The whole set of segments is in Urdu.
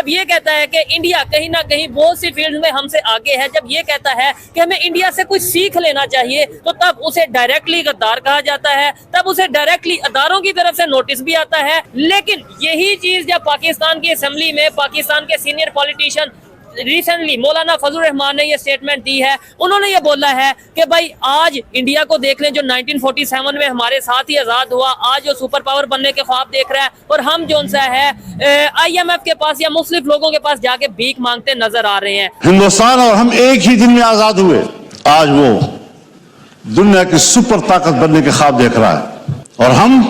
جب یہ کہتا ہے کہ انڈیا کہیں نہ کہیں بہت سی فیلڈ میں ہم سے آگے ہے، جب یہ کہتا ہے کہ ہمیں انڈیا سے کچھ سیکھ لینا چاہیے، تو تب اسے ڈائریکٹلی غدار کہا جاتا ہے، تب اسے ڈائریکٹلی اداروں کی طرف سے نوٹس بھی آتا ہے۔ لیکن یہی چیز جب پاکستان کی اسمبلی میں پاکستان کے سینئر پولیٹیشین ریسنٹلی مولانا فضل الرحمان نے یہ سٹیٹمنٹ دی ہے، انہوں نے یہ بولا ہے کہ بھائی آج انڈیا کو دیکھ لیں جو 1947 میں ہمارے ساتھ ہی آزاد ہوا، آج جو سپر پاور بننے کے خواب دیکھ رہا ہے، اور ہم جو سا ہے آئی ایم ایف کے پاس یا مختلف لوگوں کے پاس جا کے بھیک مانگتے نظر آ رہے ہیں۔ ہندوستان اور ہم ایک ہی دن میں آزاد ہوئے، آج وہ دنیا کی سپر طاقت بننے کے خواب دیکھ رہا ہے اور ہم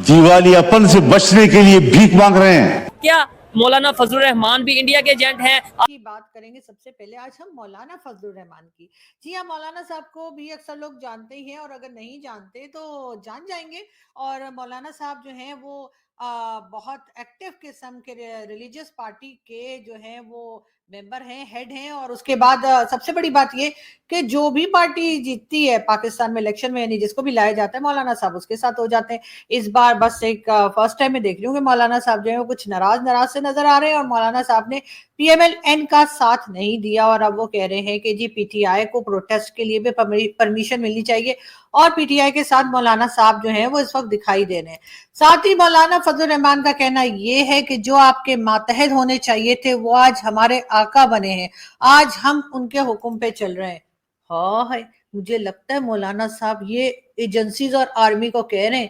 دیوالیہ پن سے بچنے کے لیے بھیک مانگ رہے ہیں۔ کیا مولانا فضل الرحمان بھی انڈیا کے ایجنٹ ہیں؟ کی بات کریں گے سب سے پہلے آج ہم مولانا فضل الرحمان کی۔ جی ہاں، مولانا صاحب کو بھی اکثر لوگ جانتے ہی ہیں، اور اگر نہیں جانتے تو جان جائیں گے۔ اور مولانا صاحب جو ہیں وہ بہت ایکٹیو قسم کے ریلیجیس پارٹی کے جو ہیں وہ ممبر ہیں، ہیڈ ہیں، اور اس کے بعد سب سے بڑی بات یہ کہ جو بھی پارٹی جیتتی ہے پاکستان میں الیکشن میں، یعنی جس کو بھی لایا جاتا ہے، مولانا صاحب اس کے ساتھ ہو جاتے ہیں۔ اس بار بس ایک فرسٹ ٹائم میں دیکھ رہی ہوں کہ مولانا صاحب جو ہیں وہ کچھ ناراض سے نظر آ رہے ہیں، اور مولانا صاحب نے پی ایم ایل این کا ساتھ نہیں دیا، اور اب وہ کہہ رہے ہیں کہ جی پی ٹی آئی کو پروٹیسٹ کے لیے بھی پرمیشن ملنی چاہیے، اور پی ٹی آئی کے ساتھ مولانا صاحب جو ہیں وہ اس وقت دکھائی دے رہے ہیں۔ ساتھ ہی مولانا فضل الرحمان کا کہنا یہ ہے کہ جو آپ کے ماتحت ہونے چاہیے تھے وہ آج ہمارے آقا بنے ہیں، آج ہم ان کے حکم پہ چل رہے ہیں۔ ہاں، مجھے لگتا ہے مولانا صاحب یہ ایجنسیز اور آرمی کو کہہ رہے ہیں،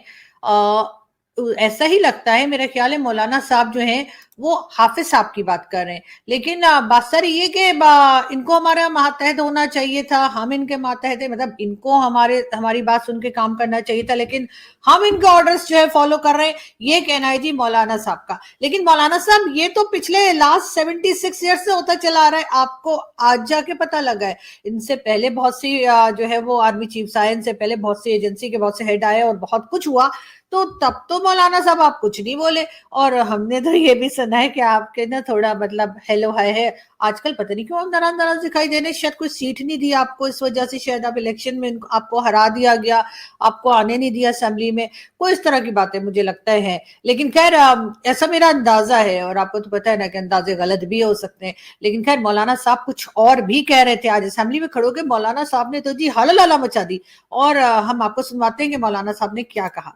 ایسا ہی لگتا ہے۔ میرا خیال ہے مولانا صاحب جو ہیں وہ حافظ صاحب کی بات کر رہے ہیں، لیکن بات سر یہ کہ ان کو ہمارا ماتحت ہونا چاہیے تھا، ہم ان کے ماتحت، مطلب ان کو ہماری بات سن کے کام کرنا چاہیے تھا، لیکن ہم ان کے آرڈرز جو ہے فالو کر رہے ہیں، یہ کہنا ہے جی مولانا صاحب کا۔ لیکن مولانا صاحب یہ تو پچھلے لاسٹ 76 ایئر سے ہوتا چلا آ رہا ہے، آپ کو آج جا کے پتہ لگا ہے۔ ان سے پہلے بہت سی جو ہے وہ آرمی چیف آئے، ان سے پہلے بہت سی ایجنسی کے بہت سے ہیڈ آئے اور بہت کچھ ہوا، تو تب تو مولانا صاحب آپ کچھ نہیں بولے، اور ہم نے تو یہ بھی سنا ہے کہ آپ کے نا تھوڑا مطلب ہیلو ہائی ہے آج کل، پتہ نہیں کیوں آپ ناراض دکھائی دینے، شاید کوئی سیٹ نہیں دی آپ کو، اس وجہ سے شاید آپ الیکشن میں آپ کو ہرا دیا گیا، آپ کو آنے نہیں دیا اسمبلی میں، کوئی اس طرح کی باتیں مجھے لگتا ہے۔ لیکن خیر ایسا میرا اندازہ ہے، اور آپ کو تو پتہ ہے نا کہ اندازے غلط بھی ہو سکتے ہیں، لیکن خیر مولانا صاحب کچھ اور بھی کہہ رہے تھے آج اسمبلی میں کھڑو کے۔ مولانا صاحب نے تو جی ہلہ مچا دی، اور ہم آپ کو سنواتے ہیں کہ مولانا صاحب نے کیا کہا۔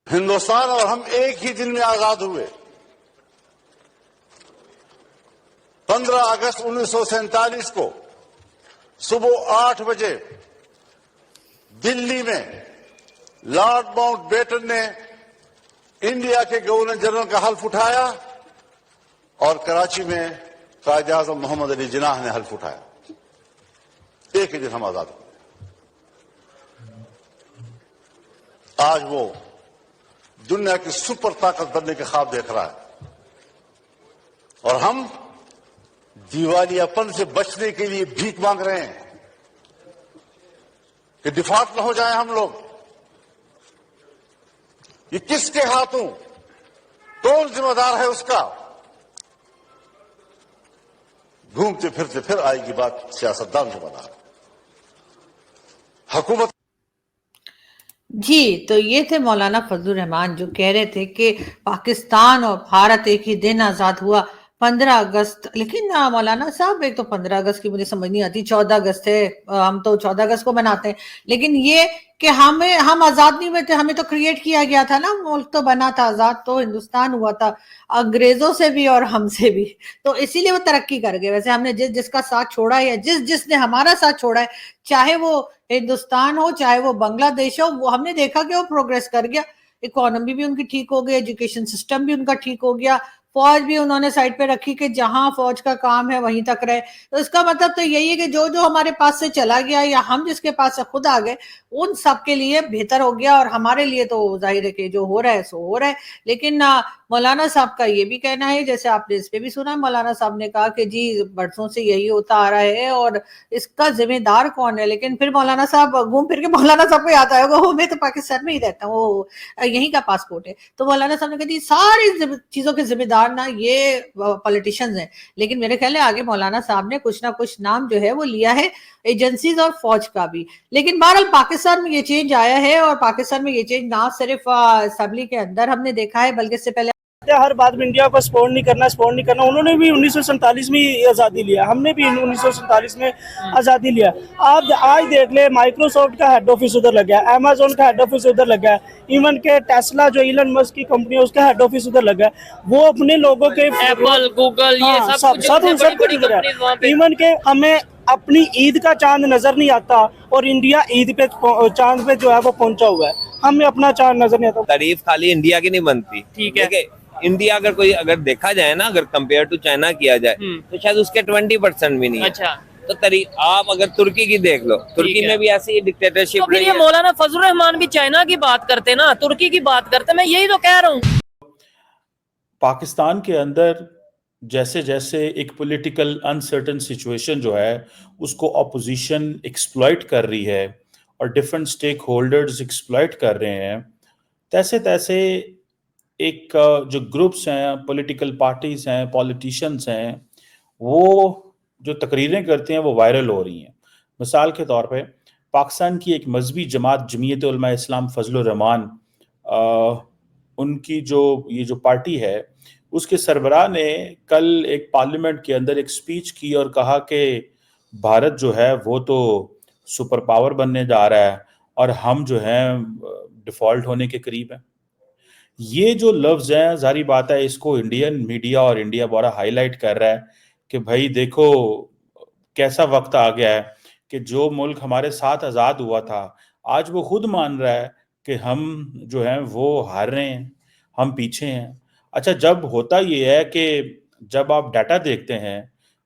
ہندوستان اور ہم ایک ہی دن میں آزاد ہوئے، 15 اگست 1947 کو صبح 8 بجے دلی میں لارڈ ماؤنٹ بیٹن نے انڈیا کے گورنر جنرل کا حلف اٹھایا، اور کراچی میں قائد اعظم محمد علی جناح نے حلف اٹھایا۔ ایک ہی دن ہم آزاد ہوئے۔ آج وہ دنیا کی سپر طاقت بننے کے خواب دیکھ رہا ہے، اور ہم دیوالیہ پن سے بچنے کے لیے بھیک مانگ رہے ہیں کہ ڈیفالٹ نہ ہو جائیں ہم لوگ۔ یہ کس کے ہاتھوں، کون ذمہ دار ہے اس کا؟ گھومتے پھرتے پھر آئے گی بات سیاستدان ذمہ دار، حکومت۔ جی تو یہ تھے مولانا فضل الرحمان جو کہہ رہے تھے کہ پاکستان اور بھارت ایک ہی دن آزاد ہوا، 15 اگست۔ لیکن مولانا صاحب ایک تو 15 اگست کی مجھے سمجھ نہیں آتی، 14 اگست ہے، ہم تو 14 اگست کو مناتے ہیں، لیکن یہ کہ ہم آزاد نہیں ہوئے تھے، ہمیں تو کریٹ کیا گیا تھا نا، ملک تو بنا تھا، آزاد تو ہندوستان ہوا تھا انگریزوں سے بھی اور ہم سے بھی، تو اسی لیے وہ ترقی کر گئے۔ ویسے ہم نے جس کا ساتھ چھوڑا ہے یا جس نے ہمارا ساتھ چھوڑا ہے، چاہے وہ ہندوستان ہو چاہے وہ بنگلہ دیش ہو، وہ ہم نے دیکھا کہ وہ پروگریس کر گیا، اکانومی بھی ان کی ٹھیک ہو گئی، ایجوکیشن سسٹم بھی ان کا ٹھیک ہو گیا، فوج بھی انہوں نے سائڈ پہ رکھی کہ جہاں فوج کا کام ہے وہیں تک رہے۔ تو اس کا مطلب تو یہی ہے کہ جو ہمارے پاس سے چلا گیا یا ہم جس کے پاس سے خود آ گئے، ان سب کے لیے بہتر ہو گیا، اور ہمارے لیے تو ظاہر ہے کہ جو ہو رہا ہے سو ہو رہا ہے۔ لیکن مولانا صاحب کا یہ بھی کہنا ہے، جیسے آپ نے اس پہ بھی سنا، مولانا صاحب نے کہا کہ جی برسوں سے یہی ہوتا آ رہا ہے اور اس کا ذمہ دار کون ہے۔ لیکن پھر مولانا صاحب گھوم پھر کے مولانا صاحب کو یاد آئے گا، میں تو پاکستان میں ہی رہتا ہوں، وہ یہیں کا پاسپورٹ ہے، تو مولانا صاحب نے کہا جی ساری چیزوں کے ذمہ دار نا یہ پولیٹیشنز ہیں۔ لیکن میرے خیال ہے آگے مولانا صاحب نے کچھ نہ کچھ نام جو ہے وہ لیا ہے ایجنسیز اور فوج کا بھی۔ لیکن بہرحال پاکستان میں یہ چینج آیا ہے، اور پاکستان میں یہ چینج نہ صرف اسمبلی کے اندر ہم نے دیکھا ہے، بلکہ اس سے پہلے ہر بات میں انڈیا کو سپورٹ نہیں کرنا. انہوں نے بھی 1947 میں آزادی لیا, ہم نے بھی 1947 میں آزادی لیا. آپ آج دیکھ لیں مائکروسافٹ کا ہیڈ آفس ادھر لگا ہے, امیزون کا ہیڈ آفس ادھر لگا ہے, ایون کہ ٹیسلا جو ایلن مسک کی کمپنی ہے اس کا ہیڈ آفس ادھر لگا ہے. وہ اپنے لوگوں کے ایپل گوگل یہ سب کچھ بڑی بڑی کمپنیز وہاں پہ. ایون کہ ہمیں اپنی عید کا چاند نظر نہیں آتا اور انڈیا عید پہ چاند پہ جو ہے وہ پہنچا ہوا ہے, ہمیں اپنا چاند نظر نہیں آتا. تعریف خالی انڈیا کی نہیں بنتی. ٹھیک ہے. انڈیا اگر دیکھا جائے نا, اگر کمپیئر ٹو چائنا کیا جائے تو شاید اس کے 20% بھی نہیں ہے. اچھا تو آپ اگر ترکی کی دیکھ لو, ترکی میں بھی ایسی ڈکٹیٹرشپ. تو پھر یہ مولانا فضل الرحمان بھی چائنا کی بات کرتے نا, ترکی کی بات کرتے, میں یہی تو کہہ رہا ہوں. پاکستان کے اندر جیسے جیسے ایک پولیٹیکل انسرٹن سچویشن جو ہے اس کو اپوزیشن ایکسپلائٹ کر رہی ہے اور ڈفرنٹ سٹیک ہولڈرز ایکسپلائٹ کر رہے ہیں, تیسے تیسے ایک جو گروپس ہیں, پولیٹیکل پارٹیز ہیں, پولیٹیشنز ہیں, وہ جو تقریریں کرتے ہیں وہ وائرل ہو رہی ہیں. مثال کے طور پہ پاکستان کی ایک مذہبی جماعت جمعیت علماء اسلام فضل الرحمان, ان کی یہ جو پارٹی ہے اس کے سربراہ نے کل ایک پارلیمنٹ کے اندر ایک سپیچ کی اور کہا کہ بھارت جو ہے وہ تو سپر پاور بننے جا رہا ہے اور ہم جو ہیں ڈیفالٹ ہونے کے قریب ہیں. یہ جو لفظ ہیں, ظاہری بات ہے اس کو انڈین میڈیا اور انڈیا بڑا ہائی لائٹ کر رہا ہے کہ بھائی دیکھو کیسا وقت آ گیا ہے کہ جو ملک ہمارے ساتھ آزاد ہوا تھا آج وہ خود مان رہا ہے کہ ہم جو ہیں وہ ہار رہے ہیں, ہم پیچھے ہیں. اچھا, جب ہوتا یہ ہے کہ جب آپ ڈیٹا دیکھتے ہیں,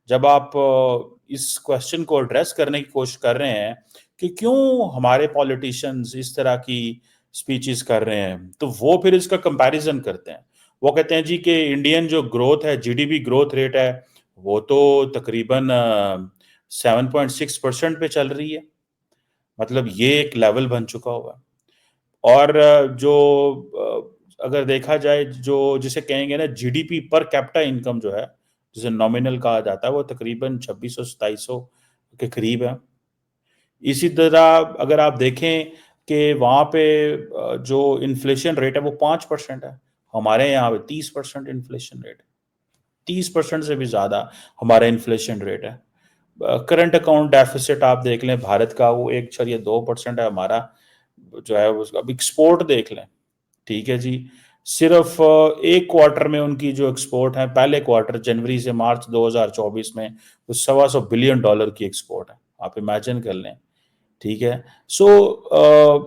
جب آپ اس کوشچن کو ایڈریس کرنے کی کوشش کر رہے ہیں کہ کیوں ہمارے پولیٹیشنز اس طرح کی سپیچز کر رہے ہیں, تو وہ پھر اس کا کمپیریزن کرتے ہیں. وہ کہتے ہیں جی کہ انڈین جو گروتھ ہے, G D P growth rate ہے, وہ تو تقریباً 7.6% پہ چل رہی ہے. مطلب یہ ایک لیول بن چکا ہوا. اور جو اگر دیکھا جائے جو جسے کہیں گے نا G D P per capita income جو ہے, جسے نومینل کہا جاتا ہے, وہ تقریباً 2600-2700 کے قریب ہے. اسی طرح اگر آپ دیکھیں کہ وہاں پہ جو انفلیشن ریٹ ہے وہ 5% ہے, ہمارے یہاں پہ 30% انفلیشن ریٹ ہے, 30% سے بھی زیادہ ہمارا انفلیشن ریٹ ہے. کرنٹ اکاؤنٹ ڈیفیسٹ آپ دیکھ لیں بھارت کا, وہ 1.2% ہے ہمارا جو ہے اس کا. اب ایکسپورٹ دیکھ لیں, ٹھیک ہے جی, صرف ایک کوارٹر میں ان کی جو ایکسپورٹ ہے, پہلے کوارٹر جنوری سے مارچ 2024 میں وہ $125 بلین کی ایکسپورٹ ہے. آپ امیجن کر لیں, ٹھیک ہے. سو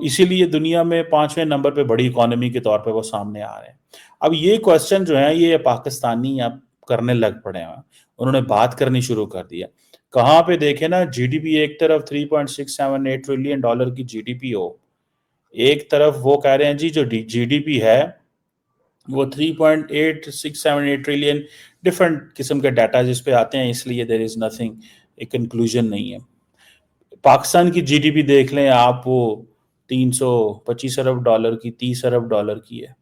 اسی لیے دنیا میں 5ویں نمبر پہ بڑی اکانومی کے طور پہ وہ سامنے آ رہے ہیں. اب یہ کوشچن جو ہے یہ پاکستانی اب کرنے لگ پڑے ہیں, انہوں نے بات کرنی شروع کر دیا. کہاں پہ دیکھیں نا, جی ڈی پی ایک طرف $3.678 ٹریلین کی جی ڈی پی ہو, ایک طرف وہ کہہ رہے ہیں جی جو جی ڈی پی ہے وہ 3.8678 ٹریلین. ڈفرنٹ قسم کے ڈیٹا جس پہ آتے ہیں, اس لیے there is nothing, ایک کنکلوژن نہیں ہے. پاکستان کی جی ڈی پی دیکھ لیں آپ, وہ $325 ارب کی, $30 ارب کی ہے.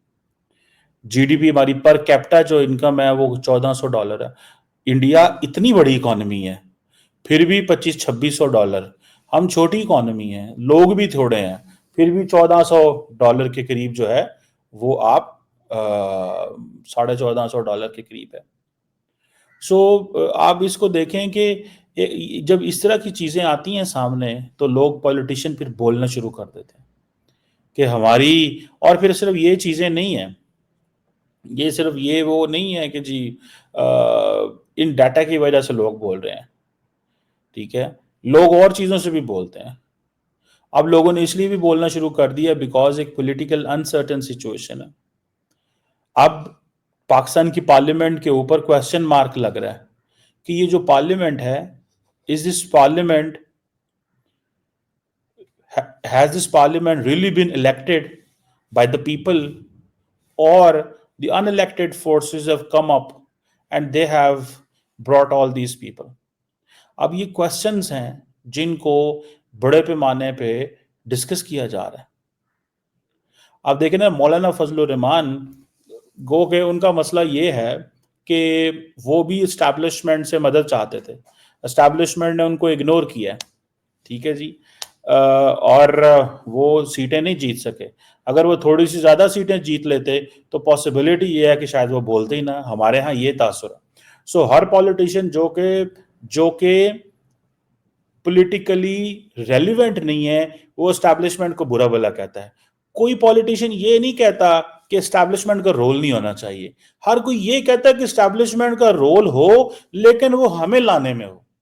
جی ڈی پی ہماری پر کیپٹا جو انکم ہے وہ $1400 ہے. انڈیا اتنی بڑی اکانومی ہے پھر بھی $2500-2600. ہم چھوٹی اکانومی ہیں, لوگ بھی تھوڑے ہیں, پھر بھی $1400 کے قریب جو ہے وہ آپ $1450 کے قریب ہے. سو آپ اس کو دیکھیں کہ جب اس طرح کی چیزیں آتی ہیں سامنے تو لوگ پولیٹیشین پھر بولنا شروع کر دیتے ہیں کہ ہماری, اور پھر صرف یہ چیزیں نہیں ہیں, یہ صرف یہ وہ نہیں ہے کہ جی ان ڈیٹا کی وجہ سے لوگ بول رہے ہیں, ٹھیک ہے, لوگ اور چیزوں سے بھی بولتے ہیں. اب لوگوں نے اس لیے بھی بولنا شروع کر دیا بیکاز ایک پولیٹیکل انسرٹن سچویشن ہے. اب پاکستان کی پارلیمنٹ کے اوپر کوسچن مارک لگ رہا ہے کہ یہ جو پارلیمنٹ ہے, is this parliament, has this parliament really been elected by the people, or the unelected forces have come up and they have brought all these people. اب یہ کوسچنز ہیں جن کو بڑے پیمانے پہ ڈسکس کیا جا رہا ہے. اب دیکھیں نا, مولانا فضل الرحمان گو کہ ان کا مسئلہ یہ ہے کہ وہ بھی اسٹیبلشمنٹ سے مدد چاہتے تھے, اسٹیبلشمنٹ نے ان کو اگنور کیا, ٹھیک ہے جی. اور وہ سیٹیں نہیں جیت سکے. اگر وہ تھوڑی سی زیادہ سیٹیں جیت لیتے تو پاسبلٹی یہ ہے کہ شاید وہ بولتے ہی نہ. ہمارے ہاں یہ تاثر ہے. سو ہر پولیٹیشین جو کہ پولیٹیکلی ریلیونٹ نہیں ہے وہ اسٹیبلشمنٹ کو برا بھلا کہتا ہے. کوئی پولیٹیشین یہ نہیں کہتا کہ اسٹیبلشمنٹ کا رول نہیں ہونا چاہیے. ہر کوئی یہ کہتا ہے کہ اسٹیبلشمنٹ کا رول ہو لیکن وہ ہمیں لانے میں ہو.